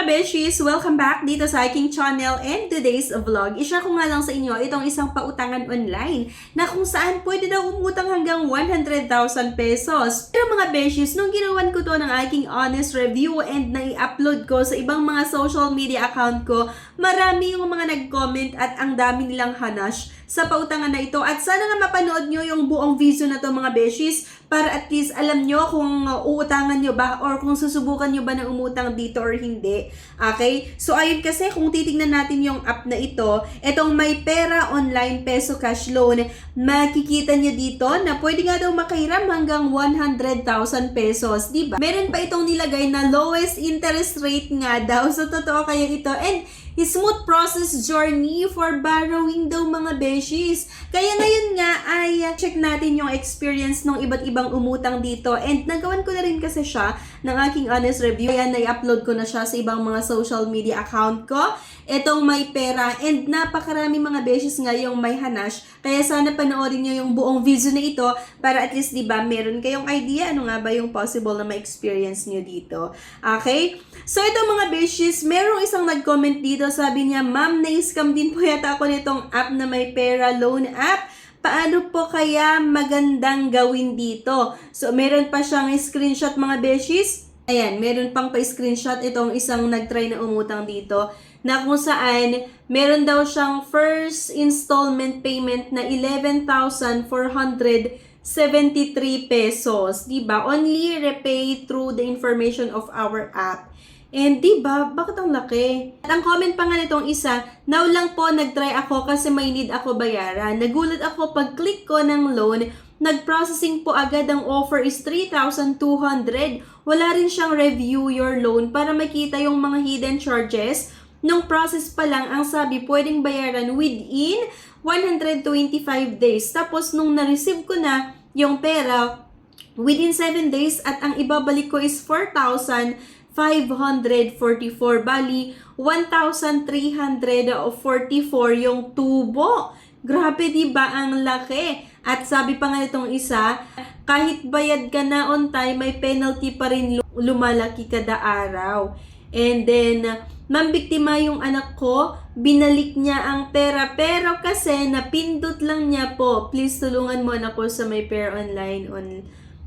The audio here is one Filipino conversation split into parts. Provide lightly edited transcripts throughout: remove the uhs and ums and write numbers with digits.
Beshies! Welcome back dito sa aking channel and today's vlog. I-share ko nga lang sa inyo itong isang pautangan online na kung saan pwede daw umutang hanggang 100,000 pesos. Pero mga Beshies, nung ginawan ko to ng aking honest review and nai-upload ko sa ibang mga social media account ko, marami yung mga nag-comment at ang dami nilang hanash sa pautangan na ito. At sana nga mapanood nyo yung buong video na to mga Beshies para at least alam nyo kung uutangan nyo ba or kung susubukan nyo ba na umutang dito or hindi. Okay? So ayun kasi kung titignan natin yung app na ito, itong May Pera Online Peso Cash Loan, makikita nyo dito na pwede nga daw makahiram hanggang 100,000 pesos. Diba? Meron pa itong nilagay na lowest interest rate nga daw. So totoo kaya ito. And smooth process journey for borrowing daw mga Beshies. Kaya ngayon nga ay check natin yung experience ng iba't ibang umutang dito. And nagawan ko na rin kasi siya ng aking honest review. Ayan, na-upload ko na siya sa ibang mga social media account ko. Itong May Pera. And napakarami mga Beshies nga yung may hanash. Kaya sana panoorin nyo yung buong video na ito para at least diba meron kayong idea ano nga ba yung possible na ma-experience nyo dito. Okay? So ito mga Beshies, merong isang nag-comment dito. Sabi niya, ma'am, na-scam din po yata ako nitong app na May Pera Loan app. Paano po kaya magandang gawin dito? So, meron pa siyang screenshot mga Beshies. Ayan, meron pang pa-screenshot itong isang nag-try na umutang dito na kung saan meron daw siyang first installment payment na 11,473 pesos. Diba? Only repay through the information of our app. And diba, bakit ang laki? At ang comment pa nga nitong isa, now lang po nag-try ako kasi may need ako bayaran. Nagulat ako pag-click ko ng loan, nag-processing po agad ang offer is 3,200. Wala rin siyang review your loan para makita yung mga hidden charges. Nung process pa lang, ang sabi pwedeng bayaran within 125 days. Tapos nung na-receive ko na yung pera, within 7 days at ang ibabalik ko is 4,544. Bali, 1,344 yung tubo. Grabe, diba? Ang laki. At sabi pa nga itong isa, kahit bayad ka na on time, may penalty pa rin lumalaki kada araw. And then, mambiktima yung anak ko, binalik niya ang pera. Pero kasi, napindot lang niya po. Please, tulungan mo anak ko sa May Pera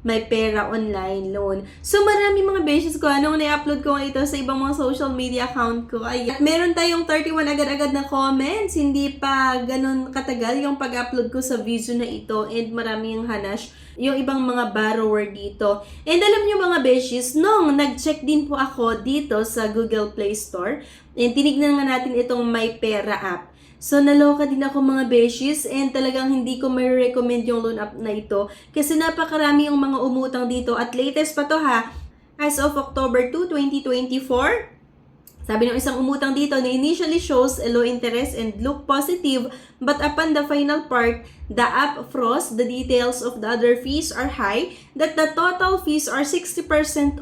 May Pera Online Loan. So, marami mga Beshies ko. Anong na-upload ko ito sa ibang mga social media account ko. Ay, at meron tayong 31 agad-agad na comments. Hindi pa ganun katagal yung pag-upload ko sa video na ito. And marami yung hanash yung ibang mga borrower dito. And alam nyo mga Beshies, nung nag-check din po ako dito sa Google Play Store, and tinignan nga natin itong May Pera app. So, naloka din ako mga Beshies and talagang hindi ko may recommend yung loan app na ito kasi napakarami yung mga umutang dito at latest pa to ha, as of October 2, 2024. Sabi ng isang umutang dito na initially shows a low interest and look positive but upon the final part, the app froze, the details of the other fees are high, that the total fees are 60%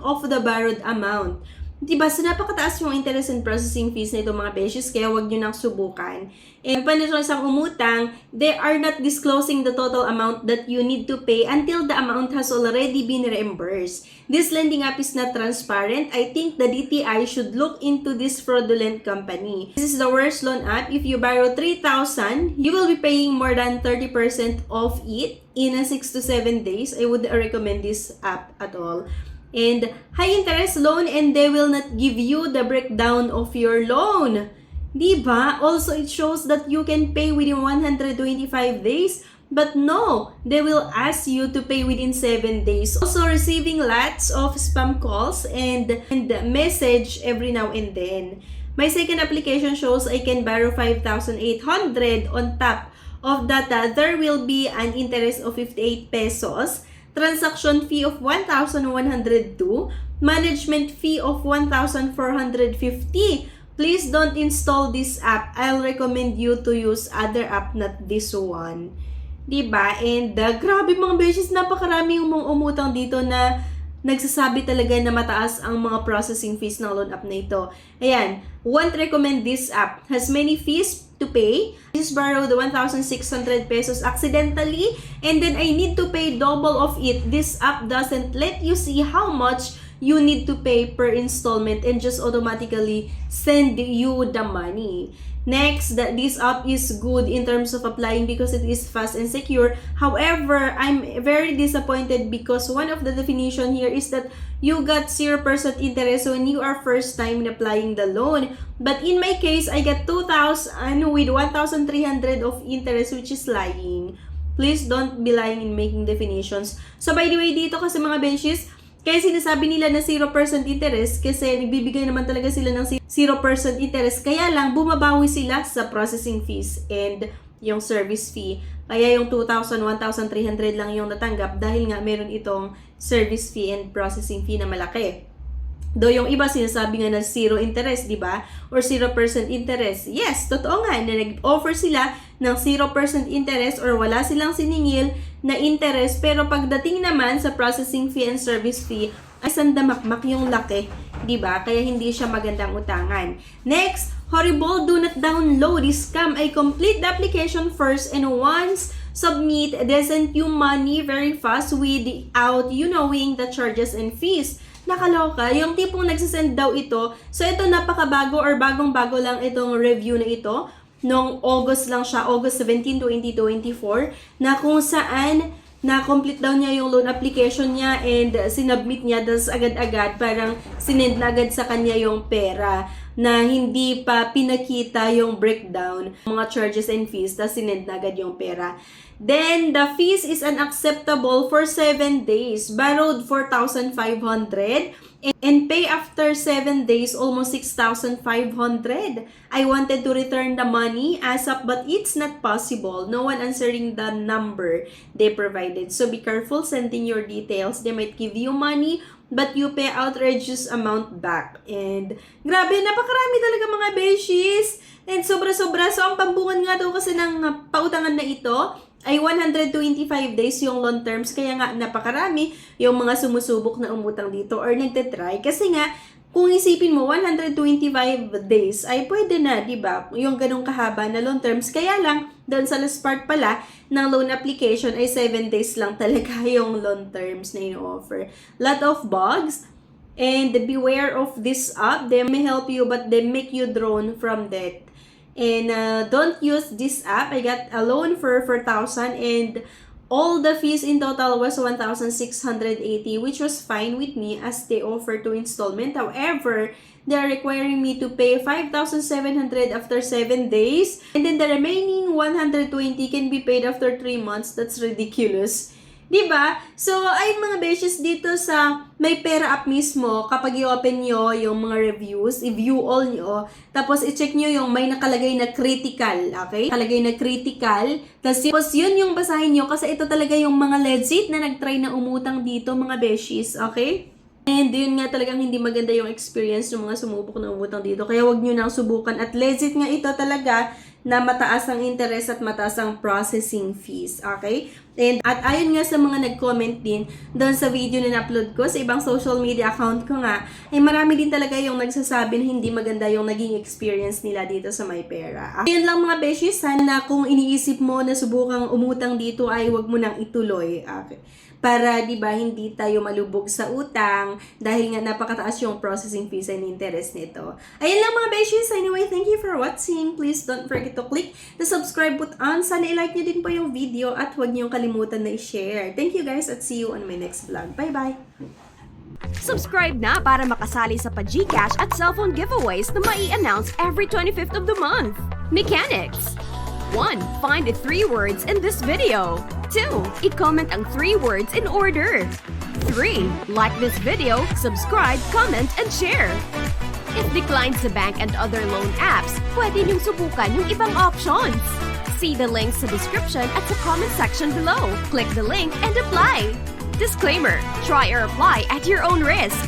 of the borrowed amount. Diba? So, napakataas yung interest and processing fees na ito mga Beshies, kaya huwag nyo nang subukan. And panito isang umutang, they are not disclosing the total amount that you need to pay until the amount has already been reimbursed. This lending app is not transparent. I think the DTI should look into this fraudulent company. This is the worst loan app. If you borrow 3,000, you will be paying more than 30% of it in 6 to 7 days. I would recommend this app at all. And high interest loan and they will not give you the breakdown of your loan. Diba? Also, it shows that you can pay within 125 days. But no, they will ask you to pay within 7 days. Also, receiving lots of spam calls and message every now and then. My second application shows I can borrow 5,800 on top of that. There will be an interest of 58 pesos. Transaction fee of 1,102, management fee of 1,450. Please don't install this app. I'll recommend you to use other app, not this one. Diba? And grabe mga Beshies, napakarami yung mga umutang dito na nagsasabi talaga na mataas ang mga processing fees ng loan app na ito. Ayan, won't recommend this app. Has many fees to pay. Just borrow the 1,600 pesos accidentally and then I need to pay double of it. This app doesn't let you see how much you need to pay per installment and just automatically send you the money. Next, that this app is good in terms of applying because it is fast and secure. However, I'm very disappointed because one of the definition here is that you got 0% interest when you are first time in applying the loan. But in my case, I got 2,000 with 1,300 of interest, which is lying. Please don't be lying in making definitions. So by the way, dito kasi mga benches, kaya sinasabi nila na 0% interest kasi nagbibigay naman talaga sila ng 0% interest. Kaya lang, bumabawi sila sa processing fees and yung service fee. Kaya yung 2,000, 1,300 lang yung natanggap dahil nga meron itong service fee and processing fee na malaki. Though yung iba sinasabi nga na 0 interest, di ba? Or 0% interest. Yes, totoo nga na nag-offer sila ng 0% interest or wala silang siningil na interest. Pero pagdating naman sa processing fee and service fee, ay sandamakmak yung laki, di ba? Kaya hindi siya magandang utangan. Next, horrible, do not download this scam. I complete the application first and once submit, they send you money very fast without you knowing the charges and fees. Nakaloka, yung tipong nagsisend daw ito. So ito napakabago or bagong-bago lang itong review na ito. Noong August lang siya, August 17, 2024, na kung saan na-complete daw niya yung loan application niya and sinubmit niya, das agad-agad, parang sinend na agad sa kanya yung pera na hindi pa pinakita yung breakdown, mga charges and fees, tas sinend na agad yung pera. Then, the fees is unacceptable for 7 days, borrowed 4,500, and pay after 7 days almost 6,500. I wanted to return the money ASAP but it's not possible. No one answering the number they provided. So be careful sending your details. They might give you money but you pay outrageous amount back. And grabe, napakarami talaga mga beshies. And sobra-sobra. So ang pambungan nga daw kasi ng pautangan na ito ay 125 days yung loan terms. Kaya nga napakarami yung mga sumusubok na umutang dito or nagtetry. Kasi nga, kung isipin mo, 125 days ay pwede na, di ba? Yung ganong kahaba na loan terms. Kaya lang, doon sa last part pala ng loan application ay 7 days lang talaga yung loan terms na ino-offer. Lot of bugs. And beware of this app. They may help you but they make you drown from debt. And don't use this app. I got a loan for 4,000 and all the fees in total was 1,680, which was fine with me as they offer 2 installment. However, they are requiring me to pay 5,700 after 7 days. And then the remaining 120 can be paid after 3 months. That's ridiculous. Diba? So, ay mga beshes dito sa May Pera app mismo, kapag i-open nyo yung mga reviews, i-view all nyo, tapos i-check nyo yung may nakalagay na critical, okay? Nakalagay na critical, tapos yun yung basahin nyo kasi ito talaga yung mga legit na nag-try na umutang dito, mga beshes, okay? And yun nga talagang hindi maganda yung experience ng mga sumubok na umutang dito. Kaya wag nyo nang subukan. At legit nga ito talaga na mataas ang interest at mataas ang processing fees. Okay? And at ayon nga sa mga nag-comment din doon sa video na na-upload ko sa ibang social media account ko nga, ay marami din talaga yung nagsasabi na hindi maganda yung naging experience nila dito sa May Pera. Ayun lang mga beshies, sana kung iniisip mo na subukang umutang dito ay wag mo nang ituloy. Okay? Para, di ba, hindi tayo malubog sa utang dahil nga napakataas yung processing fees and interest nito. Ayun lang mga beshies. Anyway, thank you for watching. Please don't forget to click the subscribe button. Sana i-like nyo din po yung video at huwag nyo kalimutan na i-share. Thank you guys at see you on my next vlog. Bye-bye! Subscribe na para makasali sa pa-GCash at cellphone giveaways na mai-announce every 25th of the month. Mechanics! 1. Find the 3 words in this video. 2. I-comment ang 3 words in order. 3. Like this video, subscribe, comment, and share. If declined sa bank and other loan apps, pwede niyong subukan yung ibang options. See the links sa description at sa comment section below. Click the link and apply. Disclaimer: try or apply at your own risk.